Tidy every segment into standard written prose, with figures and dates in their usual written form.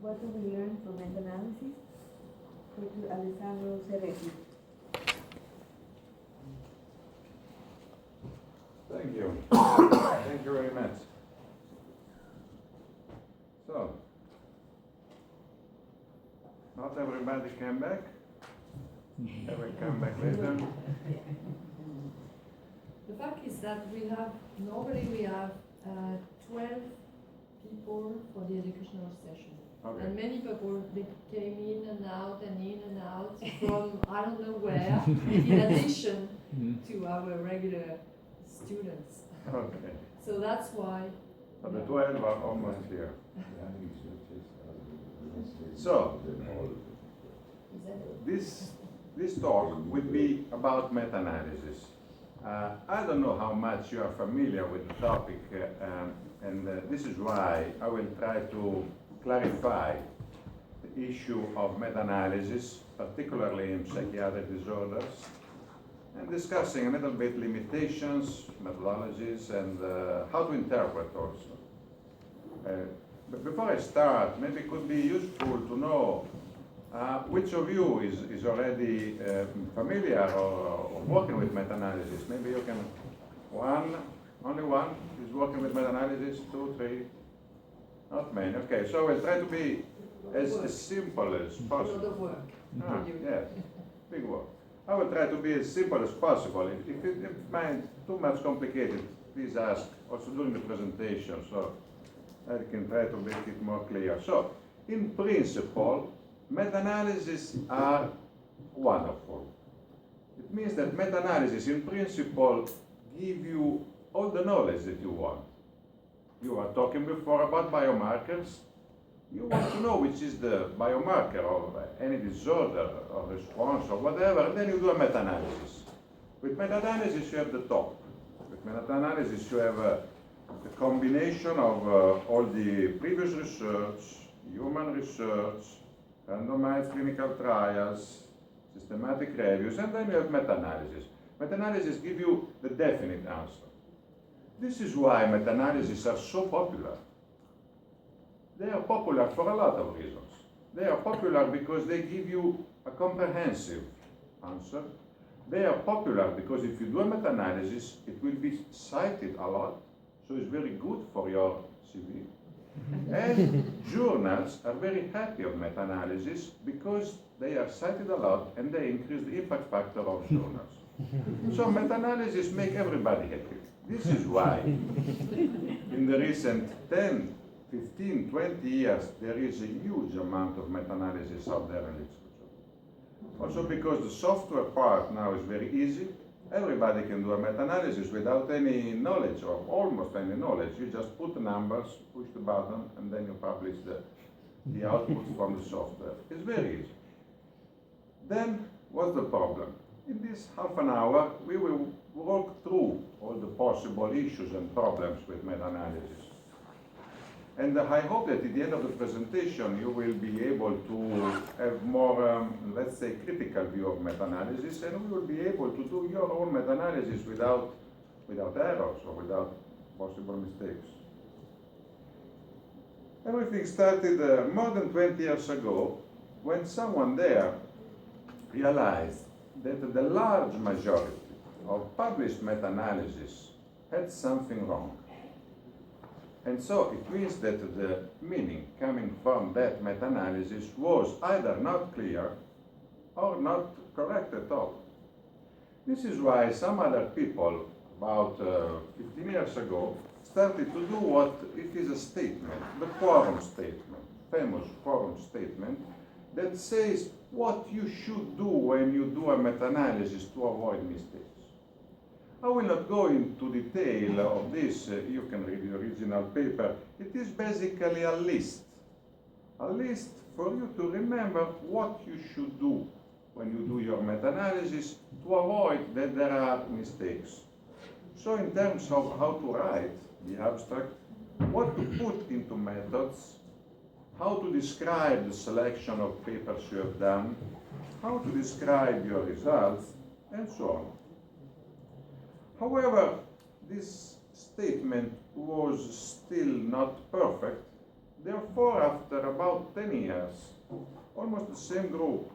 What do we learn from meta-analysis? Go to Alessandro Ceretti. Thank you. Thank you very much. So, not everybody came back. They will come back later. The fact is that normally we have 12 people for the educational session. Okay. And many people, they came in and out from I don't know where, in addition to our regular students. Okay. So that's why. So the 12 are almost here. So, this talk will be about meta-analysis. I don't know how much you are familiar with the topic, and this is why I will try to clarify the issue of meta-analysis, particularly in psychiatric disorders, and discussing a little bit limitations, methodologies, and how to interpret also. But before I start, maybe it could be useful to know which of you is already familiar or working with meta-analysis. Maybe you can, only one is working with meta-analysis, 2, 3, not many. Okay, so we'll try to be as simple as possible. A lot of work. Yes, big work. I will try to be as simple as possible. If you find too much complicated, please ask also during the presentation, so I can try to make it more clear. So, in principle, meta-analysis are wonderful. It means that meta-analysis, in principle, give you all the knowledge that you want. You were talking before about biomarkers. You want to know which is the biomarker of any disorder or response or whatever, and then you do a meta-analysis. With meta-analysis, you have the top. With meta-analysis, you have the combination of all the previous research, human research, randomized clinical trials, systematic reviews, and then you have meta-analysis. Meta-analysis gives you the definite answer. This is why meta-analysis are so popular. They are popular for a lot of reasons. They are popular because they give you a comprehensive answer. They are popular because if you do a meta-analysis, it will be cited a lot, so it's very good for your CV. And journals are very happy of meta-analysis because they are cited a lot and they increase the impact factor of journals. So meta-analysis make everybody happy. This is why in the recent 10, 15, 20 years, there is a huge amount of meta-analysis out there in literature. Also because the software part now is very easy. Everybody can do a meta-analysis without any knowledge, or almost any knowledge. You just put the numbers, push the button, and then you publish the outputs from the software. It's very easy. Then, what's the problem? In this half an hour, we will walk through all the possible issues and problems with meta-analysis. And I hope that at the end of the presentation, you will be able to have more, let's say, critical view of meta-analysis, and we will be able to do your own meta-analysis without errors or without possible mistakes. Everything started more than 20 years ago when someone there realized that the large majority of published meta-analysis had something wrong. And so it means that the meaning coming from that meta-analysis was either not clear or not correct at all. This is why some other people, about 15 years ago, started to do what it is a statement, the quorum statement, famous quorum statement, that says what you should do when you do a meta-analysis to avoid mistakes. I will not go into detail of this, you can read the original paper. It is basically a list for you to remember what you should do when you do your meta-analysis to avoid that there are mistakes. So in terms of how to write the abstract, what to put into methods, how to describe the selection of papers you have done, how to describe your results, and so on. However, this statement was still not perfect Therefore, after about 10 years, almost the same group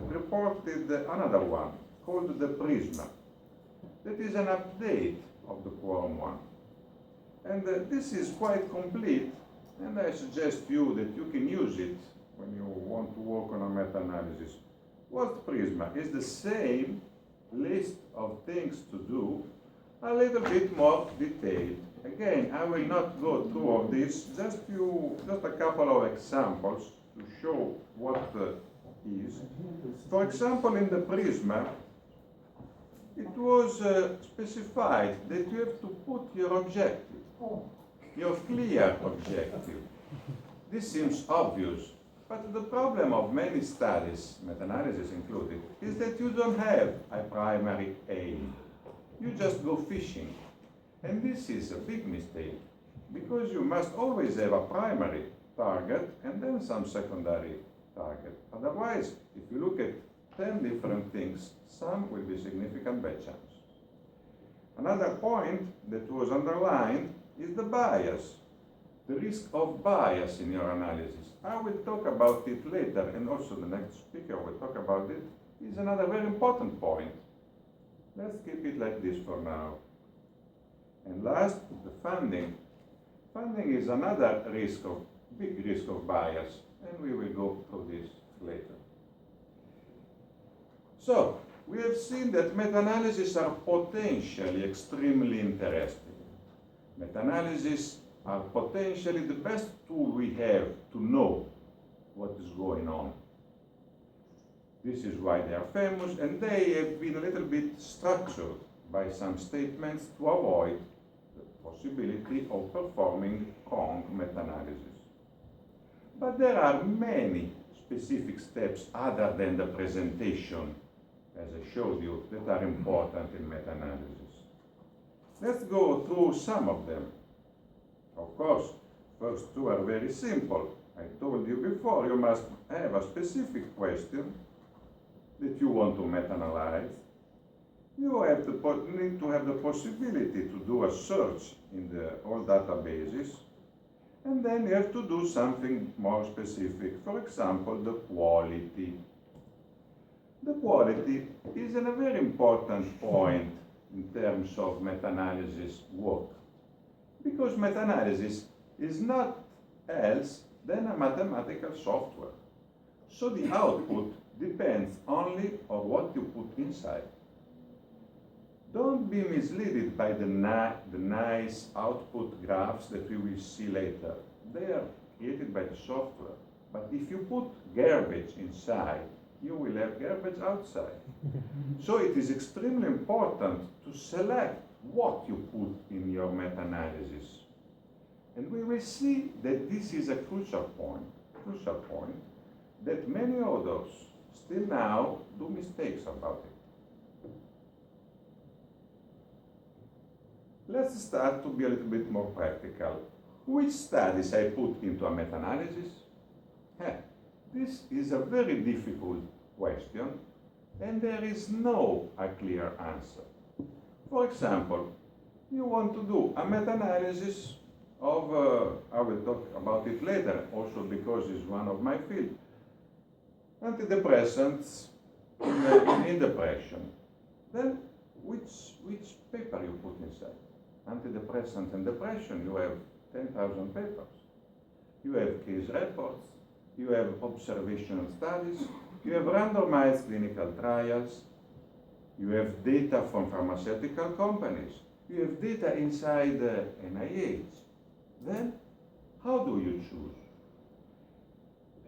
reported another one called the Prisma. That is an update of the Quorum one. And this is quite complete, and I suggest you that you can use it when you want to work on a meta-analysis. What Prisma is the same list of things to do, a little bit more detailed. Again, I will not go through all this, just a couple of examples to show what is. For example, in the Prisma, it was specified that you have to put your objective, your clear objective. This seems obvious, but the problem of many studies, meta-analysis included, is that you don't have a primary aim. You just go fishing. And this is a big mistake, because you must always have a primary target and then some secondary target. Otherwise, if you look at 10 different things, some will be significant by chance. Another point that was underlined is the bias, the risk of bias in your analysis. I will talk about it later, and also the next speaker will talk about it. Is another very important point. Let's keep it like this for now. And last, the funding. Funding is another big risk of bias, and we will go through this later. So, we have seen that meta-analysis are potentially extremely interesting. Meta-analysis are potentially the best tool we have to know what is going on. This is why they are famous, and they have been a little bit structured by some statements to avoid the possibility of performing wrong meta-analysis. But there are many specific steps other than the presentation, as I showed you, that are important in meta-analysis. Let's go through some of them. Of course, first two are very simple. I told you before, you must have a specific question that you want to meta-analyze. You need to have the possibility to do a search in all databases, and then you have to do something more specific. For example, the quality. The quality is a very important point in terms of meta-analysis work, because meta-analysis is not else than a mathematical software. So the output depends only on what you put inside. Don't be misled by the nice output graphs that we will see later. They are created by the software. But if you put garbage inside, you will have garbage outside. So it is extremely important to select what you put in your meta-analysis. And we will see that this is a crucial point, that many others still now do mistakes about it. Let's start to be a little bit more practical. Which studies I put into a meta-analysis? This is a very difficult question, and there is no clear answer. For example, you want to do a meta-analysis of, I will talk about it later, also because it's one of my fields, antidepressants in depression. Then, which paper you put inside? Antidepressants and depression, you have 10,000 papers. You have case reports, you have observational studies, you have randomized clinical trials, you have data from pharmaceutical companies, you have data inside the NIH. Then, how do you choose?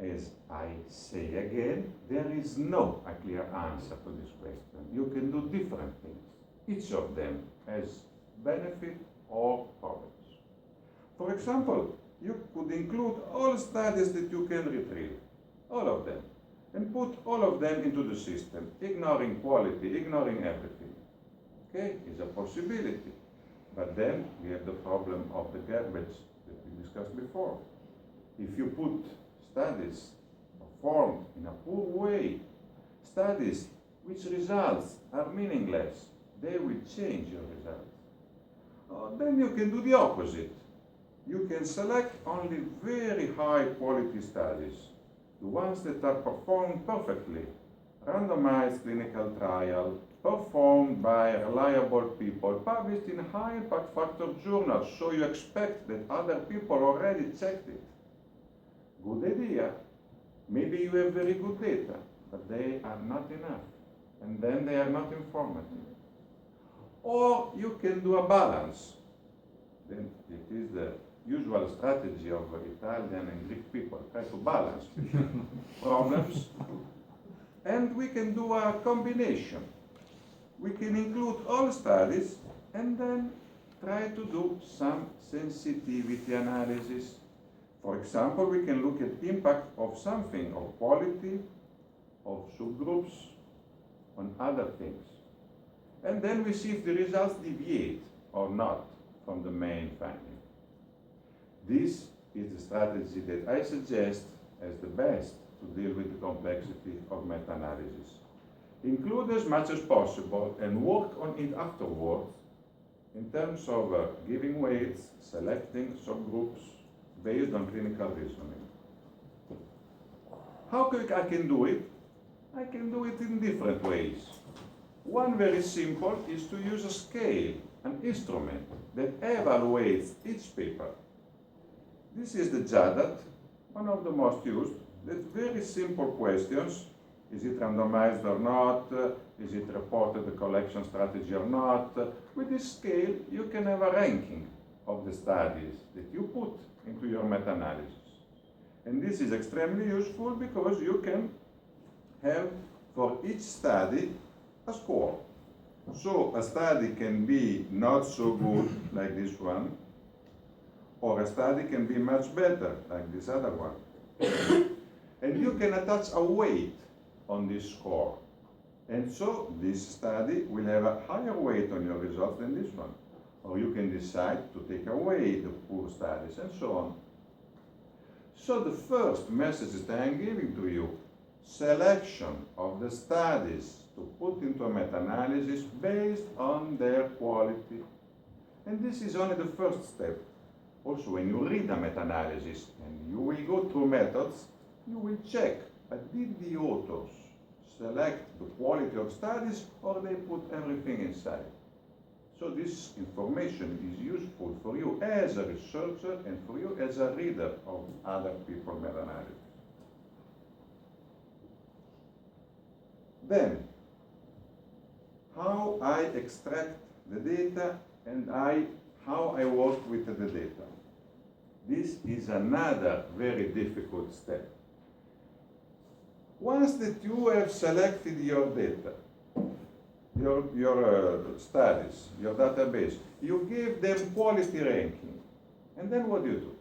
As I say again, there is no clear answer to this question. You can do different things. Each of them has benefit or problems. For example, you could include all studies that you can retrieve, all of them, and put all of them into the system, ignoring quality, ignoring everything. Okay, is a possibility. But then we have the problem of the garbage that we discussed before. If you put studies performed in a poor way, studies which results are meaningless, they will change your results. Then you can do the opposite. you can select only very high quality studies, the ones that are performed perfectly, randomized clinical trial, performed by reliable people, published in high impact factor journals, so you expect that other people already checked it. Good idea. Maybe you have very good data, but they are not enough, and then they are not informative. Or you can do a balance. Then it is the usual strategy of Italian and Greek people, try to balance problems. And we can do a combination. We can include all studies and then try to do some sensitivity analysis. For example, we can look at impact of something, of quality, of subgroups, on other things. And then we see if the results deviate or not from the main finding. This is the strategy that I suggest as the best to deal with the complexity of meta-analysis. Include as much as possible and work on it afterwards in terms of giving weights, selecting subgroups based on clinical reasoning. How quick I can do it? I can do it in different ways. One very simple is to use a scale, an instrument that evaluates each paper. This is the JADAT, one of the most used. That's very simple questions. Is it randomized or not? Is it reported a collection strategy or not? With this scale, you can have a ranking of the studies that you put into your meta-analysis. And this is extremely useful because you can have for each study a score. So a study can be not so good like this one, or a study can be much better like this other one. And you can attach a weight on this score. And so this study will have a higher weight on your results than this one. Or you can decide to take away the poor studies and so on. So the first message that I am giving to you, selection of the studies to put into a meta-analysis based on their quality. And this is only the first step. Also, when you read a meta-analysis and you will go through methods, you will check, did the authors select the quality of studies or they put everything inside? So this information is useful for you as a researcher and for you as a reader of other people's meta-analysis. Then, how I extract the data and how I work with the data. This is another very difficult step. Once that you have selected your data, your studies, your database, you give them quality ranking. And then what do?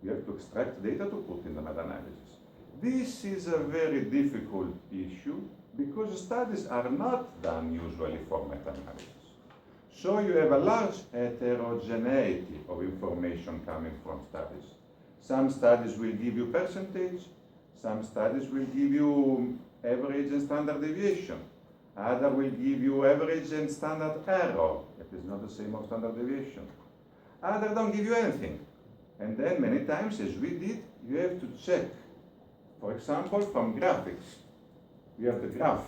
You have to extract data to put in the meta-analysis. This is a very difficult issue because studies are not done usually for meta-analysis. So you have a large heterogeneity of information coming from studies. Some studies will give you percentage, some studies will give you average and standard deviation. Other will give you average and standard error. It is not the same as standard deviation. Other don't give you anything. And then many times, as we did, you have to check. For example, from graphics. You have the graph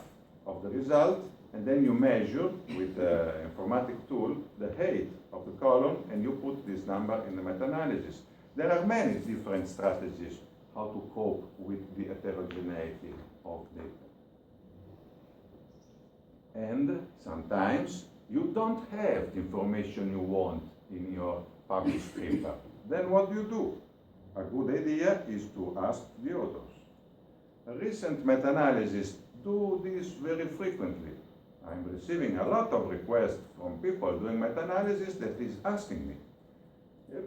of the result, and then you measure with the informatic tool the height of the column, and you put this number in the meta-analysis. There are many different strategies how to cope with the heterogeneity of data. And sometimes you don't have the information you want in your published paper. Then what do? A good idea is to ask the authors. Recent meta-analysis do this very frequently. I'm receiving a lot of requests from people doing meta-analysis that is asking me,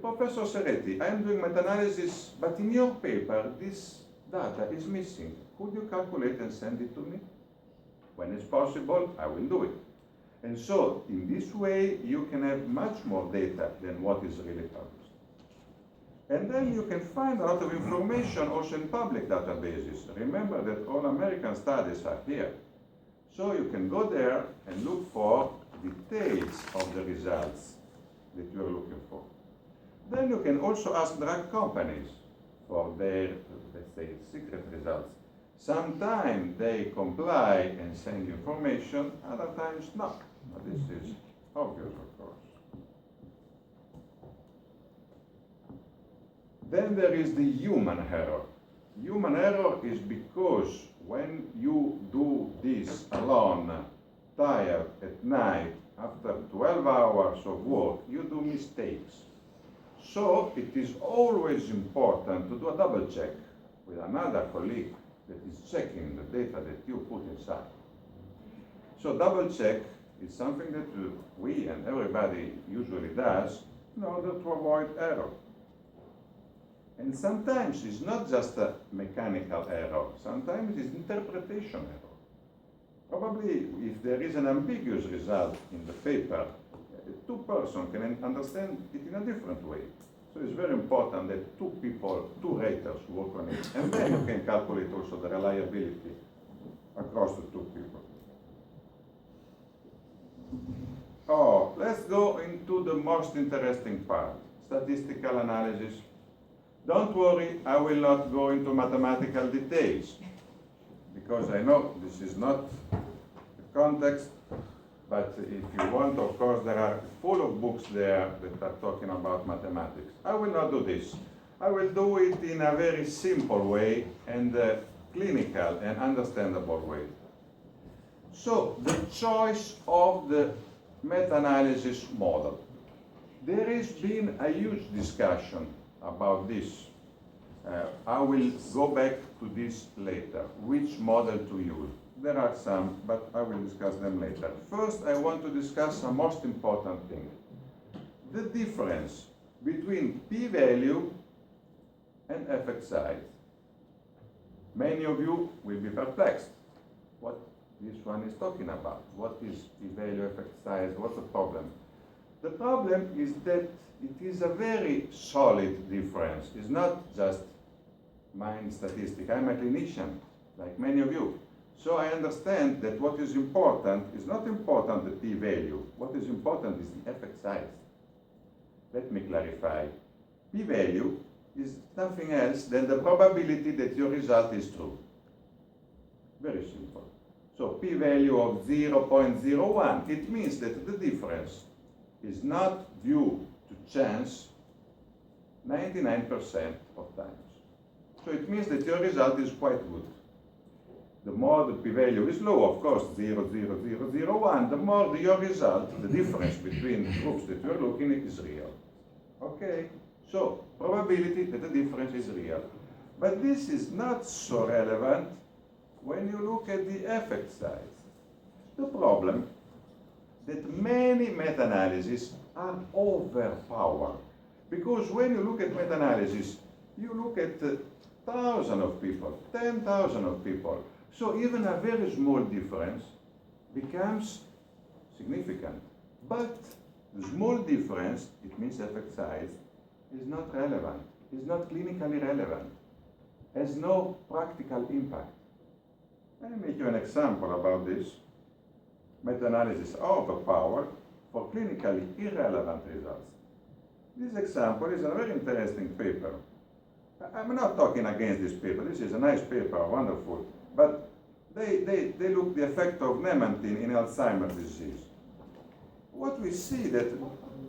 Professor Serretti, I'm doing meta-analysis, but in your paper this data is missing. Could you calculate and send it to me? When it's possible, I will do it. And so, in this way, you can have much more data than what is really published. And then you can find a lot of information also in public databases. Remember that all American studies are here. So you can go there and look for details of the results that you are looking for. Then you can also ask drug companies for their, let's say, secret results. Sometimes they comply and send information, other times not. But this is obvious, of course. Then there is the human error. Human error is because when you do this alone, tired at night, after 12 hours of work, you do mistakes. So it is always important to do a double check with another colleague that is checking the data that you put inside. So double check is something that we and everybody usually does in order to avoid error. And sometimes it's not just a mechanical error, sometimes it's interpretation error. Probably if there is an ambiguous result in the paper, two persons can understand it in a different way. So it's very important that two people, two raters work on it, and then you can calculate also the reliability across the two people. Oh, let's go into the most interesting part, statistical analysis. Don't worry, I will not go into mathematical details, because I know this is not the context, but if you want, of course, there are full of books there that are talking about mathematics. I will not do this. I will do it in a very simple way and clinical and understandable way. So, the choice of the meta-analysis model. There has been a huge discussion about this. I will go back to this later, which model to use. There are some, but I will discuss them later. First, I want to discuss the most important thing. The difference between p-value and effect size. Many of you will be perplexed. What this one is talking about? What is p-value, effect size? What's the problem? The problem is that it is a very solid difference. It's not just mind statistic. I'm a clinician, like many of you. So I understand that what is important is not important the p-value. What is important is the effect size. Let me clarify. P-value is nothing else than the probability that your result is true. Very simple. So p-value of 0.01, it means that the difference is not due to chance 99% of times. So it means that your result is quite good. The more the p-value is low, of course, 0.0001, the more your result, the difference between the groups that you're looking at is real. Okay? So, probability that the difference is real. But this is not so relevant when you look at the effect size. The problem that many meta-analyses are overpowered. Because when you look at meta-analysis, you look at thousands of people, 10,000 of people. So even a very small difference becomes significant. But the small difference, it means effect size, is not relevant, is not clinically relevant, has no practical impact. Let me make you an example about this. Meta-analysis overpowered for clinically irrelevant results. This example is a very interesting paper. I'm not talking against this paper. This is a nice paper, wonderful. But they look the effect of memantine in Alzheimer's disease. What we see that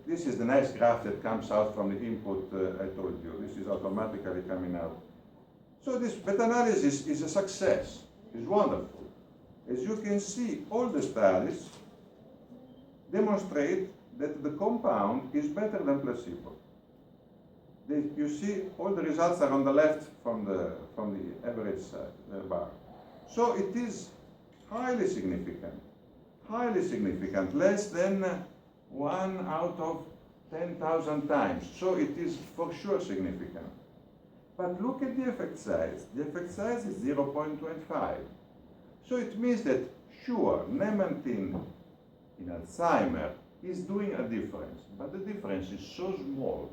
this is the nice graph that comes out from the input I told you. This is automatically coming out. So this meta-analysis is a success. It's wonderful. As you can see, all the studies demonstrate that the compound is better than placebo. You see, all the results are on the left from the average bar. So it is highly significant, less than 1 out of 10,000 times. So it is for sure significant. But look at the effect size. The effect size is 0.25. So it means that, sure, memantine in Alzheimer's is doing a difference, but the difference is so small,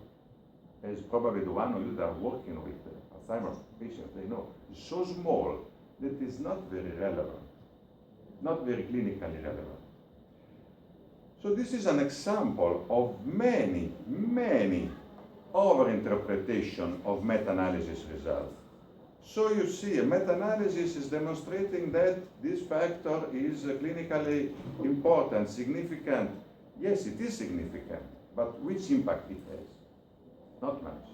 as probably the one of you that are working with Alzheimer's patients, they know, is so small that it's not very relevant, not very clinically relevant. So this is an example of many overinterpretation of meta-analysis results. So you see, a meta-analysis is demonstrating that this factor is clinically important, significant. Yes, it is significant, but which impact it has? Not much.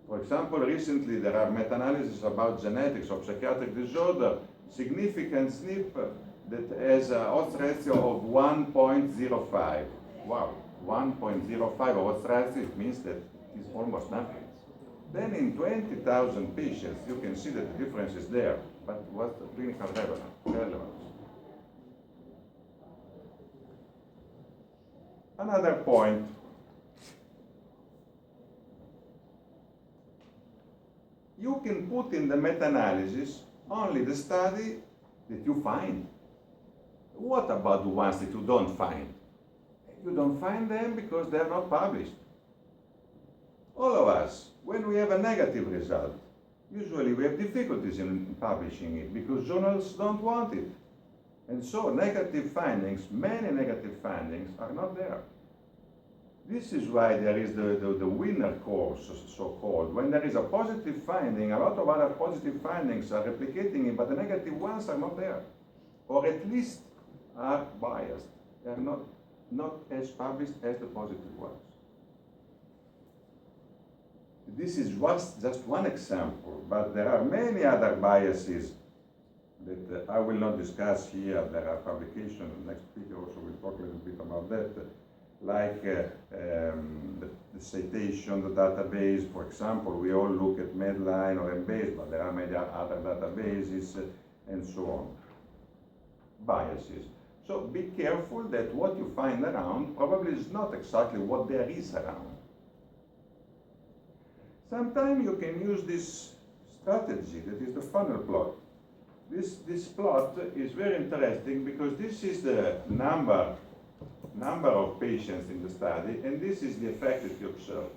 For example, recently there are meta-analyses about genetics of psychiatric disorder, significant SNP that has an odds ratio of 1.05. Wow, 1.05 odds ratio, it means that it is almost nothing. Then in 20,000 patients, you can see that the difference is there, but what's the clinical relevance? Another point. You can put in the meta-analysis only the study that you find. What about the ones that you don't find? You don't find them because they are not published. All of us, when we have a negative result, usually we have difficulties in publishing it because journals don't want it. And so negative findings, many negative findings are not there. This is why there is the winner course, so-called. When there is a positive finding, a lot of other positive findings are replicating it, but the negative ones are not there. Or at least are biased. They are not as published as the positive ones. This is just one example, but there are many other biases that I will not discuss here. There are publications, the next speaker also will talk a little bit about that, like the citation, the database. For example, we all look at Medline or Embase, but there are many other databases and so on. Biases. So be careful that what you find around probably is not exactly what there is around. Sometimes you can use this strategy, that is the funnel plot. This plot is very interesting because this is the number of patients in the study, and this is the effect that you observe.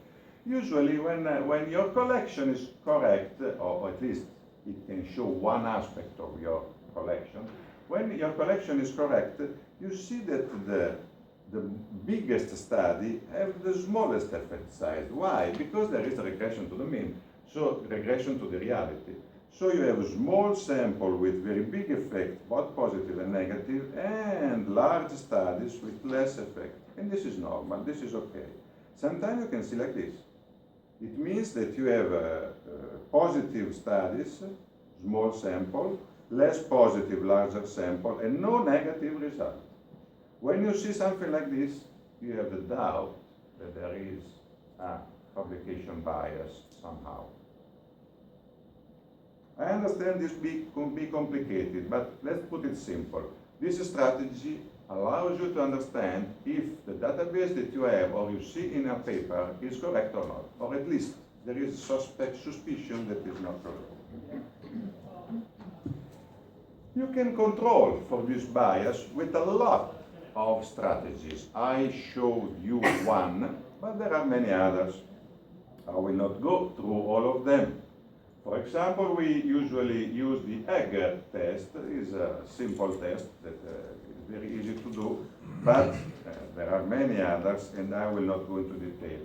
Usually when your collection is correct, or at least it can show one aspect of your collection, when your collection is correct, you see that the biggest study have the smallest effect size. Why? Because there is a regression to the mean, so regression to the reality. So you have a small sample with very big effect, both positive and negative, and large studies with less effect. And this is normal, this is okay. Sometimes you can see like this. It means that you have positive studies, small sample, less positive, larger sample, and no negative result. When you see something like this, you have the doubt that there is a publication bias somehow. I understand this can be complicated, but let's put it simple. This strategy allows you to understand if the database that you have or you see in a paper is correct or not, or at least there is suspicion that is not correct. You can control for this bias with a lot of strategies. I showed you one, but there are many others. I will not go through all of them. For example, we usually use the Egger test. It is a simple test that is very easy to do, but there are many others, and I will not go into detail.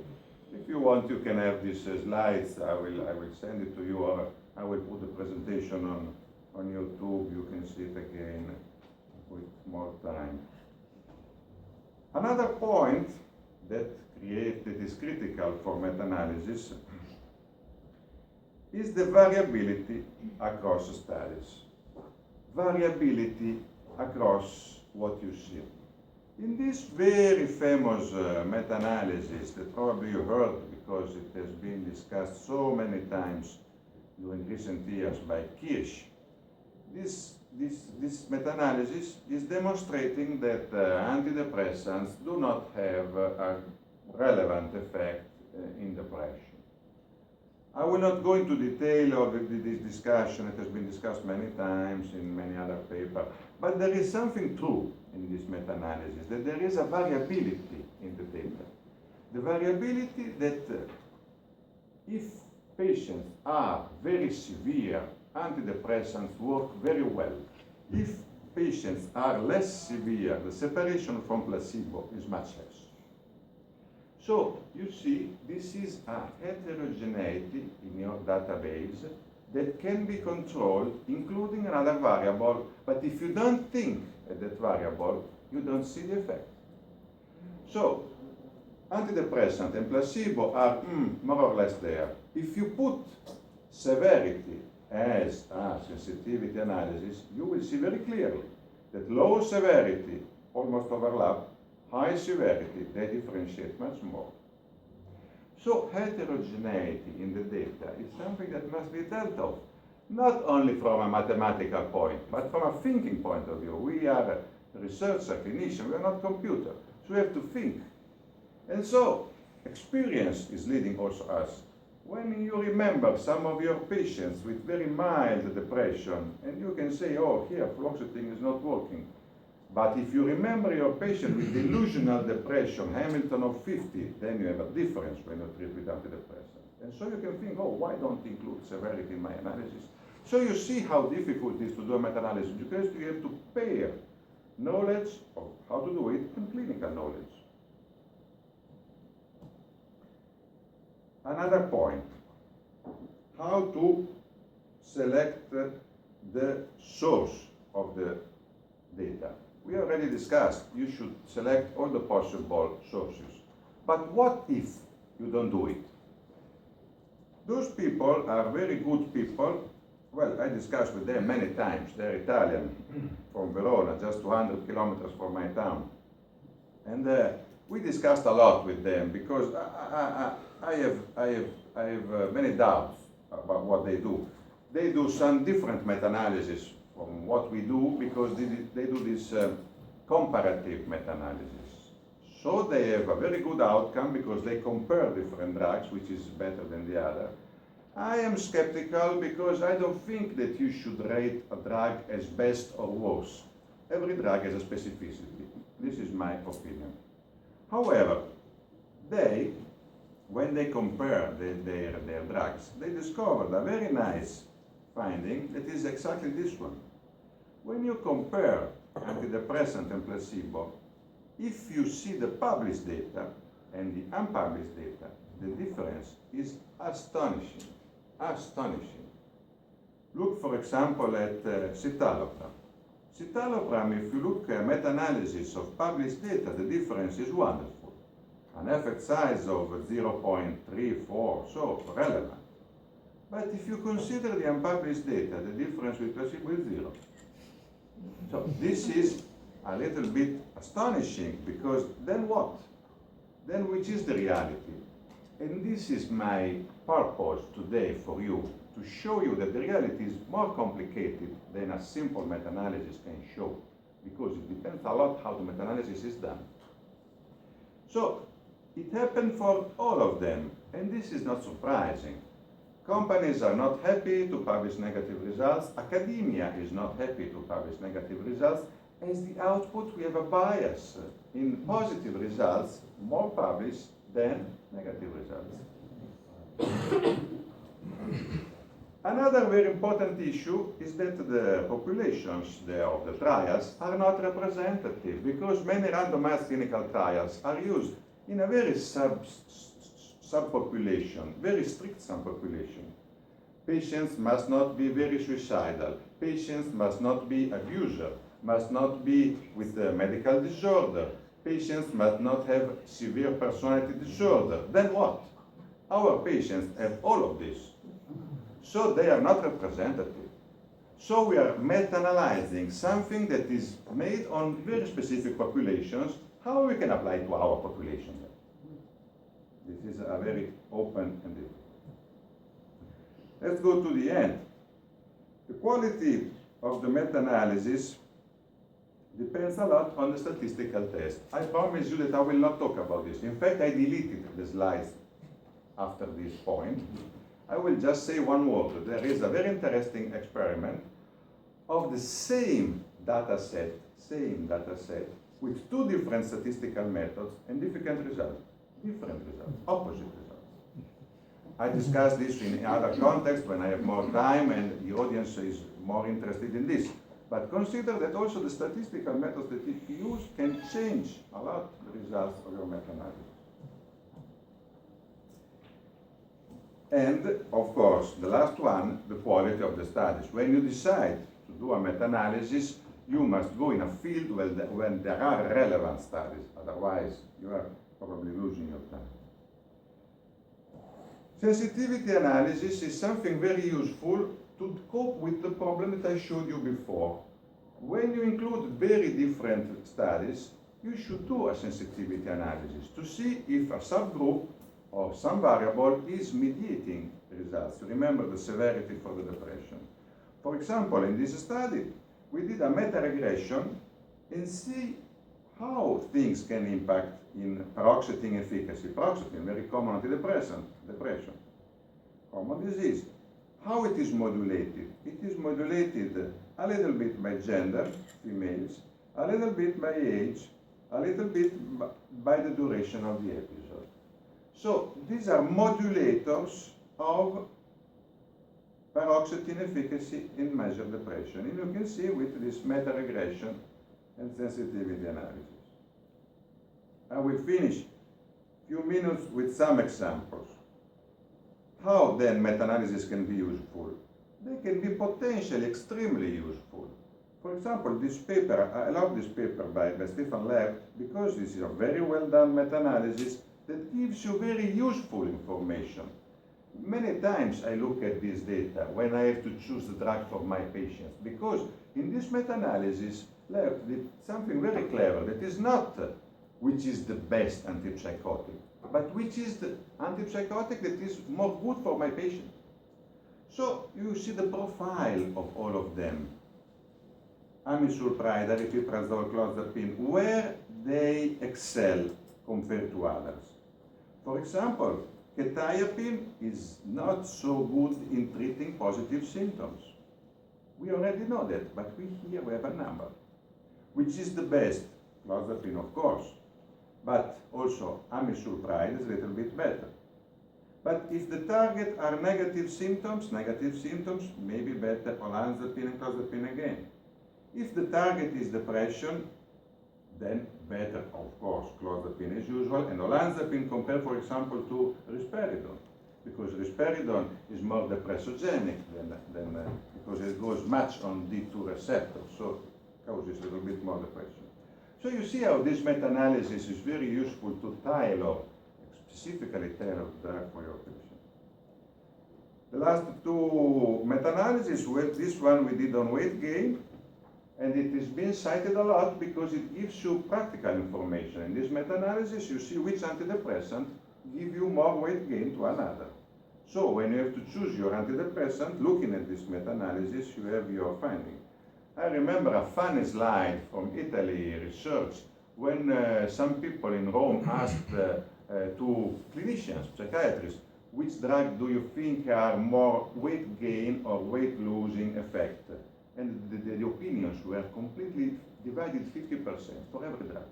If you want, you can have these slides. I will send it to you, or I will put the presentation on YouTube. You can see it again with more time. Another point that is critical for meta-analysis is the variability across studies. Variability across what you see. In this very famous meta-analysis that probably you heard because it has been discussed so many times during recent years by Kirsch, this meta-analysis is demonstrating that antidepressants do not have a relevant effect in depression. I will not go into detail of this discussion. It has been discussed many times in many other papers. But there is something true in this meta-analysis, that there is a variability in the data. The variability that if patients are very severe, antidepressants work very well. If patients are less severe, the separation from placebo is much less. So you see, this is a heterogeneity in your database that can be controlled, including another variable, but if you don't think at that variable, you don't see the effect. So, antidepressant and placebo are more or less there. If you put severity as a sensitivity analysis, you will see very clearly that low severity almost overlap, high severity, they differentiate much more. So heterogeneity in the data is something that must be dealt of, not only from a mathematical point, but from a thinking point of view. We are a researcher, clinician, we are not computer, so we have to think. And so experience is leading also us. When you remember some of your patients with very mild depression, and you can say, oh, here, fluoxetine is not working. But if you remember your patient with delusional depression, Hamilton of 50, then you have a difference when you treat with antidepressants. And so you can think, oh, why don't include severity in my analysis? So you see how difficult it is to do a meta-analysis, because you have to pair knowledge of how to do it and clinical knowledge. Another point, how to select the source of the data. We already discussed, you should select all the possible sources. But what if you don't do it? Those people are very good people. Well, I discussed with them many times. They're Italian, from Verona, just 200 kilometers from my town. And we discussed a lot with them because I have many doubts about what they do. They do some different meta-analysis from what we do because they do this comparative meta-analysis. So they have a very good outcome because they compare different drugs, which is better than the other. I am skeptical because I don't think that you should rate a drug as best or worse. Every drug has a specificity. This is my opinion. However, when they compare their drugs, they discovered a very nice finding that is exactly this one. When you compare antidepressant and placebo, if you see the published data and the unpublished data, the difference is astonishing. Astonishing. Look, for example, at citalopram. Citalopram, if you look at meta-analysis of published data, the difference is wonderful. An effect size of 0.34, so relevant. But if you consider the unpublished data, the difference with placebo is 0. So this is a little bit astonishing, because then what? Then which is the reality? And this is my purpose today for you, to show you that the reality is more complicated than a simple meta-analysis can show, because it depends a lot how the meta-analysis is done. So it happened for all of them, and this is not surprising. Companies are not happy to publish negative results. Academia is not happy to publish negative results. As the output, we have a bias in positive results, more published than negative results. Another very important issue is that the populations of the trials are not representative, because many randomized clinical trials are used in a very subpopulation, very strict subpopulation. Patients must not be very suicidal. Patients must not be abuser, must not be with a medical disorder. Patients must not have severe personality disorder. Then what? Our patients have all of this. So they are not representative. So we are meta-analyzing something that is made on very specific populations. How we can apply it to our population? This is a very open and difficult. Let's go to the end. The quality of the meta-analysis depends a lot on the statistical test. I promise you that I will not talk about this. In fact, I deleted the slides after this point. I will just say one word. There is a very interesting experiment of the same data set, with two different statistical methods and different results, opposite results. I discuss this in other contexts when I have more time and the audience is more interested in this. But consider that also the statistical methods that you use can change a lot the results of your meta-analysis. And, of course, the last one, the quality of the studies. When you decide to do a meta-analysis, you must go in a field when there are relevant studies. Otherwise, you are probably losing your time. Sensitivity analysis is something very useful to cope with the problem that I showed you before. When you include very different studies, you should do a sensitivity analysis to see if a subgroup or some variable is mediating results. Remember the severity for the depression. For example, in this study, we did a meta-regression and see how things can impact in paroxetine efficacy. Paroxetine, very common antidepressant, depression, common disease. How it is modulated? It is modulated a little bit by gender, females, a little bit by age, a little bit by the duration of the episode. So these are modulators of paroxetine efficacy in major depression. And you can see with this meta-regression and sensitivity analysis. I will finish a few minutes with some examples. How then meta-analysis can be useful? They can be potentially extremely useful. For example, this paper, I love this paper by Stephen Lev because this is a very well done meta-analysis that gives you very useful information. Many times I look at this data when I have to choose the drug for my patients because in this meta-analysis Lev did something very clever that is not which is the best antipsychotic, but which is the antipsychotic that is more good for my patient. So you see the profile of all of them. Amisulpride, aripiprazole, clozapine, where they excel compared to others. For example, quetiapine is not so good in treating positive symptoms. We already know that, but here we have a number. Which is the best? Clozapine, of course, but also amisulpride is a little bit better. But if the target are negative symptoms, maybe better olanzapine and clozapine again. If the target is depression, then better, of course, clozapine as usual, and olanzapine compared, for example, to risperidone, because risperidone is more depressogenic because it goes much on D2 receptors, so causes a little bit more depression. So you see how this meta-analysis is very useful to specifically tailor the drug for your patient. The last two meta-analyses, this one we did on weight gain, and it is being cited a lot because it gives you practical information. In this meta-analysis, you see which antidepressant give you more weight gain to another. So when you have to choose your antidepressant, looking at this meta-analysis, you have your finding. I remember a funny slide from Italy research when some people in Rome asked to clinicians, psychiatrists, which drug do you think are more weight gain or weight losing effect? And the opinions were completely divided 50% for every drug.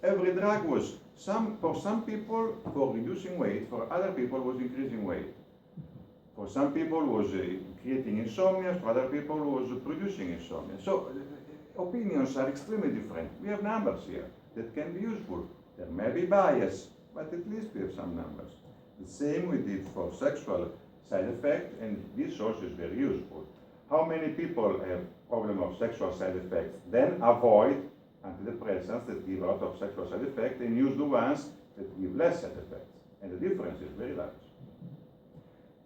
Every drug was, for some people, for reducing weight, for other people was increasing weight. For some people was creating insomnia, for other people was producing insomnia. So opinions are extremely different. We have numbers here that can be useful. There may be bias, but at least we have some numbers. The same we did for sexual side effect, and this also is very useful. How many people have problem of sexual side effects? Then avoid antidepressants that give a lot of sexual side effects and use the ones that give less side effects. And the difference is very large.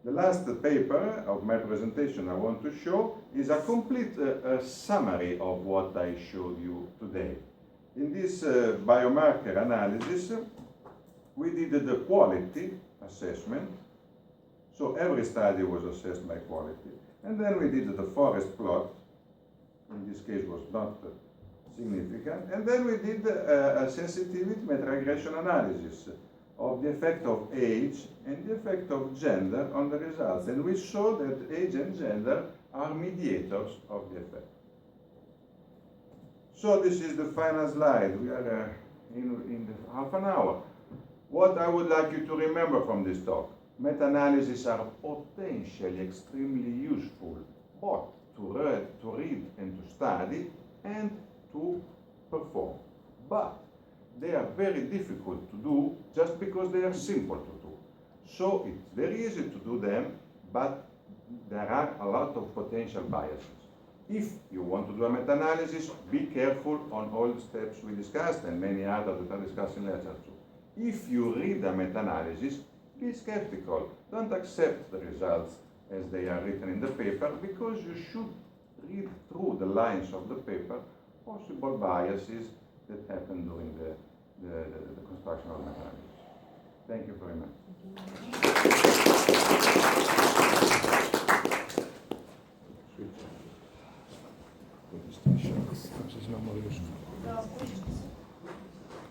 The last paper of my presentation I want to show is a complete summary of what I showed you today. In this biomarker analysis, we did the quality assessment. So every study was assessed by quality. And then we did the forest plot. In this case was not significant. And then we did a sensitivity meta-regression analysis of the effect of age and the effect of gender on the results. And we saw that age and gender are mediators of the effect. So this is the final slide. We are in the half an hour. What I would like you to remember from this talk: meta-analyses are potentially extremely useful, both to read and to study and to perform. But they are very difficult to do just because they are simple to do. So it's very easy to do them, but there are a lot of potential biases. If you want to do a meta-analysis, be careful on all the steps we discussed and many others that are discussed in literature too. If you read a meta-analysis, be skeptical. Don't accept the results as they are written in the paper, because you should read through the lines of the paper possible biases that happen during the construction of meta-analysis. Thank you very much. Thank you.